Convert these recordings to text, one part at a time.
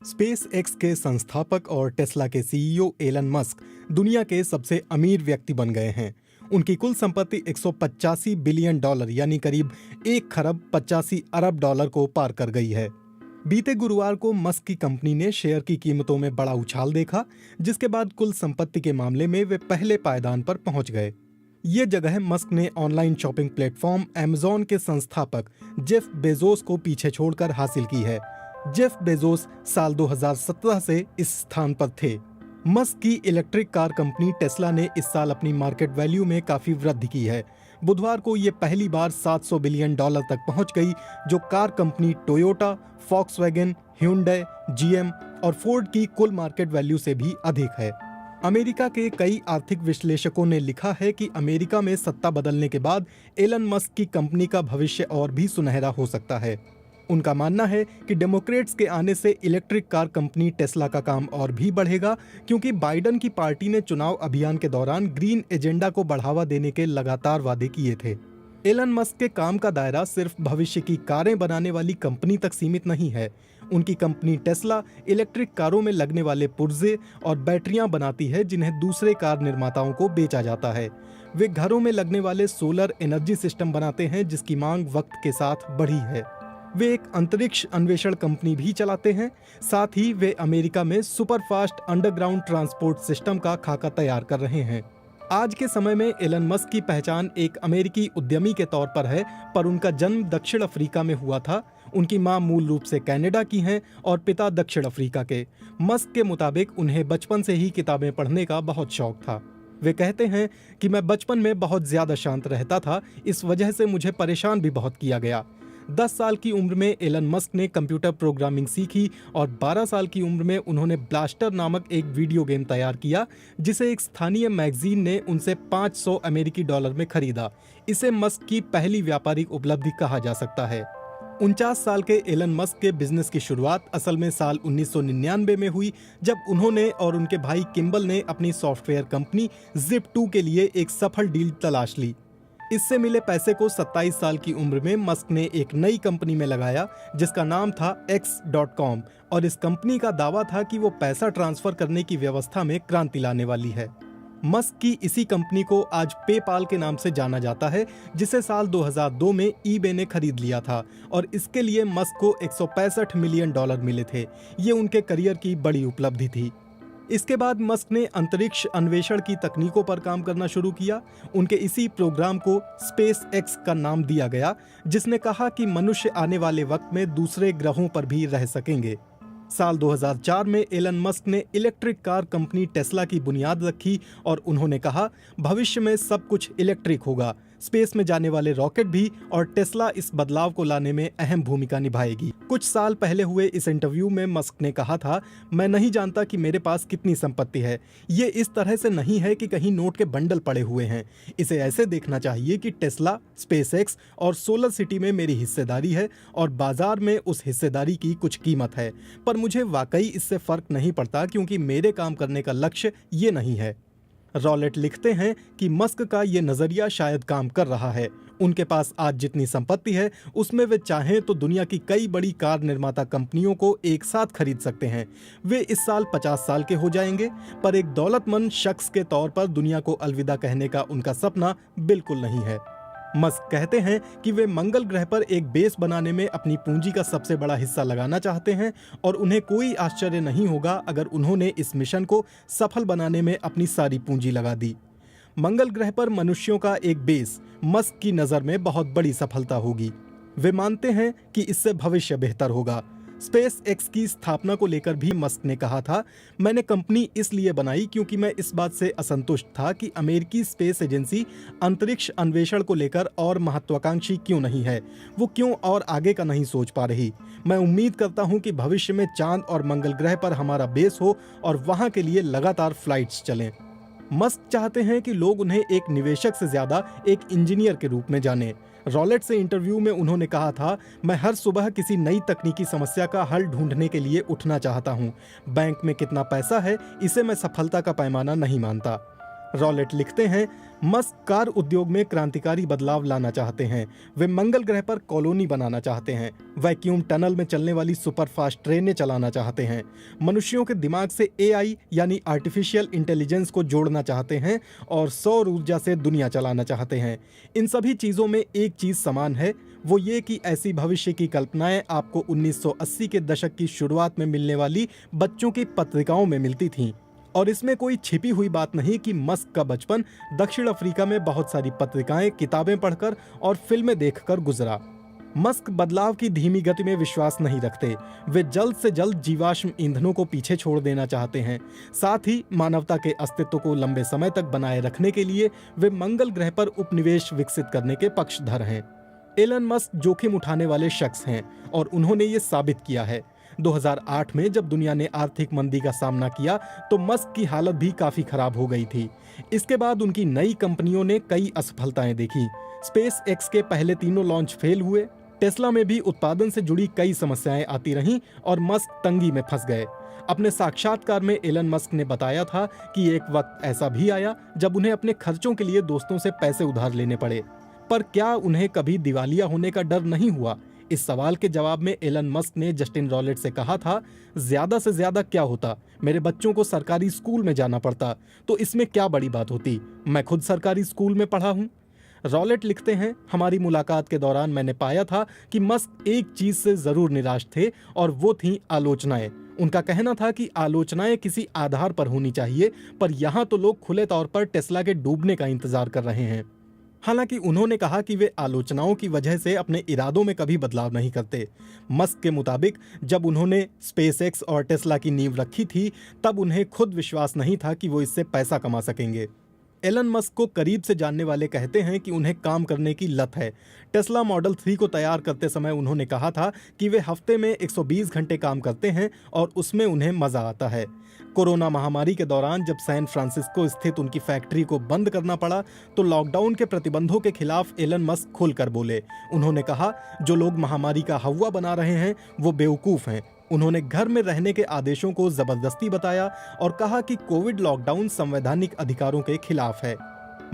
Space x के संस्थापक और टेस्ला के सीईओ एलन मस्क दुनिया के सबसे अमीर व्यक्ति बन गए हैं। उनकी कुल संपत्ति 185 बिलियन डॉलर यानी करीब 1 खरब 85 अरब डॉलर को पार कर गई है। बीते गुरुवार को मस्क की कंपनी ने शेयर की कीमतों में बड़ा उछाल देखा, जिसके बाद कुल संपत्ति के मामले में वे पहले पायदान पर पहुंच गए। ये जगह मस्क ने ऑनलाइन शॉपिंग प्लेटफॉर्म अमेज़न के संस्थापक जेफ बेजोस को पीछे छोड़कर हासिल की है। जेफ बेजोस साल 2017 से इस स्थान पर थे। मस्क की इलेक्ट्रिक कार कंपनी टेस्ला ने इस साल अपनी मार्केट वैल्यू में काफी वृद्धि की है। बुधवार को ये पहली बार 700 बिलियन डॉलर तक पहुंच गई, जो car company Toyota, Volkswagen, Hyundai, GM और फोर्ड की कुल मार्केट वैल्यू से भी अधिक है। अमेरिका के कई आर्थिक विश्लेषकों ने लिखा है कि अमेरिका में सत्ता बदलने के बाद एलन मस्क की कंपनी का भविष्य और भी सुनहरा हो सकता है। उनका मानना है कि डेमोक्रेट्स के आने से इलेक्ट्रिक कार कंपनी टेस्ला का काम और भी बढ़ेगा, क्योंकि बाइडन की पार्टी ने चुनाव अभियान के दौरान ग्रीन एजेंडा को बढ़ावा देने के लगातार वादे किए थे। एलन मस्क के काम का दायरा सिर्फ भविष्य की कारें बनाने वाली कंपनी तक सीमित नहीं है। उनकी कंपनी टेस्ला इलेक्ट्रिक कारों में लगने वाले पुर्जे और बैटरियां बनाती है, जिन्हें दूसरे कार निर्माताओं को बेचा जाता है। वे घरों में लगने वाले सोलर एनर्जी सिस्टम बनाते हैं, जिसकी मांग वक्त के साथ बढ़ी है। वे एक अंतरिक्ष अन्वेषण कंपनी भी चलाते हैं। साथ ही वे अमेरिका में सुपरफास्ट अंडरग्राउंड ट्रांसपोर्ट सिस्टम का खाका तैयार कर रहे हैं। आज के समय में एलन मस्क की पहचान एक अमेरिकी उद्यमी के तौर पर है, पर उनका जन्म दक्षिण अफ्रीका में हुआ था। उनकी मां मूल रूप से कनाडा की हैं और पिता दक्षिण अफ्रीका के। मस्क के मुताबिक उन्हें बचपन से ही किताबें पढ़ने का बहुत शौक था। वे कहते हैं कि मैं बचपन में बहुत ज्यादा शांत रहता था, इस वजह से मुझे परेशान भी बहुत किया गया। 10 साल की उम्र में एलन मस्क ने कंप्यूटर प्रोग्रामिंग सीखी और 12 साल की उम्र में उन्होंने ब्लास्टर नामक एक वीडियो गेम तैयार किया, जिसे एक स्थानीय मैगजीन ने उनसे 500 अमेरिकी डॉलर में खरीदा। इसे मस्क की पहली व्यापारिक उपलब्धि कहा जा सकता है। 49 साल के एलन मस्क के बिजनेस की शुरुआत असल में साल 1999 में हुई, जब उन्होंने और उनके भाई किम्बल ने अपनी सॉफ्टवेयर कंपनी Zip2 के लिए एक सफल डील तलाश ली। इससे मिले पैसे को 27 साल की उम्र में मस्क ने एक नई कंपनी में लगाया, जिसका नाम था X.com, और इस कंपनी का दावा था कि वो पैसा ट्रांसफर करने की व्यवस्था में क्रांति लाने वाली है। मस्क की इसी कंपनी को आज पेपाल के नाम से जाना जाता है, जिसे साल 2002 में ईबे ने खरीद लिया था और इसके लिए मस्क को 165 मिलियन डॉलर मिले थे। ये उनके करियर की बड़ी उपलब्धि थी। इसके बाद मस्क ने अंतरिक्ष अन्वेषण की तकनीकों पर काम करना शुरू किया। उनके इसी प्रोग्राम को स्पेस एक्स का नाम दिया गया, जिसने कहा कि मनुष्य आने वाले वक्त में दूसरे ग्रहों पर भी रह सकेंगे। साल 2004 में एलन मस्क ने इलेक्ट्रिक कार कंपनी टेस्ला की बुनियाद रखी और उन्होंने कहा, भविष्य में सब कुछ इलेक्ट्रिक होगा, स्पेस में जाने वाले रॉकेट भी, और टेस्ला इस बदलाव को लाने में अहम भूमिका निभाएगी। कुछ साल पहले हुए इस इंटरव्यू में मस्क ने कहा था, मैं नहीं जानता कि मेरे पास कितनी संपत्ति है। ये इस तरह से नहीं है कि कहीं नोट के बंडल पड़े हुए हैं। इसे ऐसे देखना चाहिए कि टेस्ला, स्पेसएक्स और सोलर सिटी में मेरी हिस्सेदारी है और बाजार में उस हिस्सेदारी की कुछ कीमत है। पर मुझे वाकई इससे फर्क नहीं पड़ता, क्योंकि मेरे काम करने का लक्ष्य ये नहीं है। रॉलेट लिखते हैं कि मस्क का ये नजरिया शायद काम कर रहा है। उनके पास आज जितनी संपत्ति है, उसमें वे चाहें तो दुनिया की कई बड़ी कार निर्माता कंपनियों को एक साथ खरीद सकते हैं। वे इस साल 50 साल के हो जाएंगे, पर एक दौलतमंद शख्स के तौर पर दुनिया को अलविदा कहने का उनका सपना बिल्कुल नहीं है। मस्क कहते हैं कि वे मंगल ग्रह पर एक बेस बनाने में अपनी पूंजी का सबसे बड़ा हिस्सा लगाना चाहते हैं और उन्हें कोई आश्चर्य नहीं होगा अगर उन्होंने इस मिशन को सफल बनाने में अपनी सारी पूंजी लगा दी। मंगल ग्रह पर मनुष्यों का एक बेस मस्क की नज़र में बहुत बड़ी सफलता होगी। वे मानते हैं कि इससे भविष्य बेहतर होगा। स्पेस एक्स की स्थापना को लेकर भी मस्क ने कहा था, मैंने कंपनी इसलिए बनाई क्योंकि मैं इस बात से असंतुष्ट था कि अमेरिकी स्पेस एजेंसी अंतरिक्ष अन्वेषण को लेकर और महत्वाकांक्षी क्यों नहीं है, वो क्यों और आगे का नहीं सोच पा रही। मैं उम्मीद करता हूं कि भविष्य में चांद और मंगल ग्रह पर हमारा बेस हो और वहां के लिए लगातार फ्लाइट्स चलें। मस्क चाहते हैं कि लोग उन्हें एक निवेशक से ज्यादा एक इंजीनियर के रूप में जानें। रॉलेट से इंटरव्यू में उन्होंने कहा था, मैं हर सुबह किसी नई तकनीकी समस्या का हल ढूंढने के लिए उठना चाहता हूं। बैंक में कितना पैसा है, इसे मैं सफलता का पैमाना नहीं मानता। रॉलेट लिखते हैं, मस्क कार उद्योग में क्रांतिकारी बदलाव लाना चाहते हैं। वे मंगल ग्रह पर कॉलोनी बनाना चाहते हैं, वैक्यूम टनल में चलने वाली सुपरफास्ट ट्रेनें चलाना चाहते हैं, मनुष्यों के दिमाग से एआई यानी आर्टिफिशियल इंटेलिजेंस को जोड़ना चाहते हैं और सौर ऊर्जा से दुनिया चलाना चाहते हैं। इन सभी चीज़ों में एक चीज़ समान है, वो ये कि ऐसी भविष्य की कल्पनाएं आपको 1980 के दशक की शुरुआत में मिलने वाली बच्चों की पत्रिकाओं में मिलती थीं। और इसमें कोई छिपी हुई बात नहीं कि मस्क का बचपन दक्षिण अफ्रीका में बहुत सारी पत्रिकाएं, किताबें पढ़कर और फिल्में देखकर गुजरा। मस्क बदलाव की धीमी गति में विश्वास नहीं रखते। वे जल्द से जल्द जीवाश्म ईंधनों को पीछे छोड़ देना चाहते हैं। साथ ही मानवता के अस्तित्व को लंबे समय तक बनाए रखने के लिए वे मंगल ग्रह पर उपनिवेश विकसित करने के पक्षधर हैं। एलन मस्क जोखिम उठाने वाले शख्स हैं और उन्होंने ये साबित किया है। 2008 में जब दुनिया ने आर्थिक मंदी का सामना किया तो मस्क की हालत भी काफी खराब हो गई थी। इसके बाद उनकी नई कंपनियों ने कई असफलताएं देखी। स्पेस एक्स के पहले तीनों लॉन्च फेल हुए। टेस्ला में भी उत्पादन से जुड़ी कई समस्याएं आती रहीं और मस्क तंगी में फंस गए। अपने साक्षात्कार में एलन मस्क ने बताया था कि एक वक्त ऐसा भी आया जब उन्हें अपने खर्चों के लिए दोस्तों से पैसे उधार लेने पड़े। पर क्या उन्हें कभी दिवालिया होने का डर नहीं हुआ? इस सवाल के जवाब में एलन मस्क ने जस्टिन रॉलेट से कहा था, ज्यादा से ज्यादा क्या होता, मेरे बच्चों को सरकारी स्कूल में जाना पड़ता, तो इसमें क्या बड़ी बात होती, मैं खुद सरकारी स्कूल में पढ़ा हूं। रॉलेट लिखते हैं, हमारी मुलाकात के दौरान मैंने पाया था कि मस्क एक चीज से जरूर निराश थे और वो थी आलोचनाएं। उनका कहना था कि आलोचनाएं किसी आधार पर होनी चाहिए, पर यहाँ तो लोग खुले तौर पर टेस्ला के डूबने का इंतजार कर रहे हैं। हालांकि उन्होंने कहा कि वे आलोचनाओं की वजह से अपने इरादों में कभी बदलाव नहीं करते। मस्क के मुताबिक जब उन्होंने स्पेसएक्स और टेस्ला की नींव रखी थी तब उन्हें खुद विश्वास नहीं था कि वो इससे पैसा कमा सकेंगे। एलन मस्क को करीब से जानने वाले कहते हैं कि उन्हें काम करने की लत है। टेस्ला मॉडल 3 को तैयार करते समय उन्होंने कहा था कि वे हफ्ते में 120 घंटे काम करते हैं और उसमें उन्हें मजा आता है। कोरोना महामारी के दौरान जब सैन फ्रांसिस्को स्थित उनकी फैक्ट्री को बंद करना पड़ा तो लॉकडाउन के प्रतिबंधों के खिलाफ एलन मस्क खुलकर बोले। उन्होंने कहा, जो लोग महामारी का हवा बना रहे हैं वो बेवकूफ हैं। उन्होंने घर में रहने के आदेशों को जबरदस्ती बताया और कहा कि कोविड लॉकडाउन संवैधानिक अधिकारों के खिलाफ है।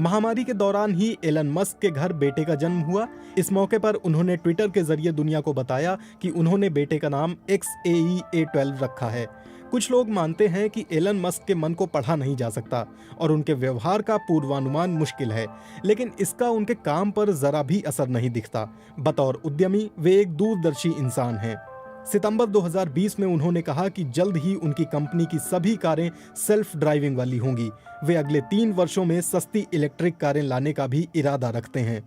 महामारी के दौरान ही एलन मस्क के घर बेटे का जन्म हुआ। इस मौके पर उन्होंने ट्विटर के जरिए दुनिया को बताया कि उन्होंने बेटे का नाम XAE-A12 रखा है। कुछ लोग मानते हैं कि एलन मस्क के मन को पढ़ा नहीं जा सकता और उनके व्यवहार का पूर्वानुमान मुश्किल है, लेकिन इसका उनके काम पर जरा भी असर नहीं दिखता। बतौर उद्यमी वे एक दूरदर्शी इंसान हैं। सितंबर 2020 में उन्होंने कहा कि जल्द ही उनकी कंपनी की सभी कारें सेल्फ ड्राइविंग वाली होंगी। वे अगले 3 वर्षों में सस्ती इलेक्ट्रिक कारें लाने का भी इरादा रखते हैं।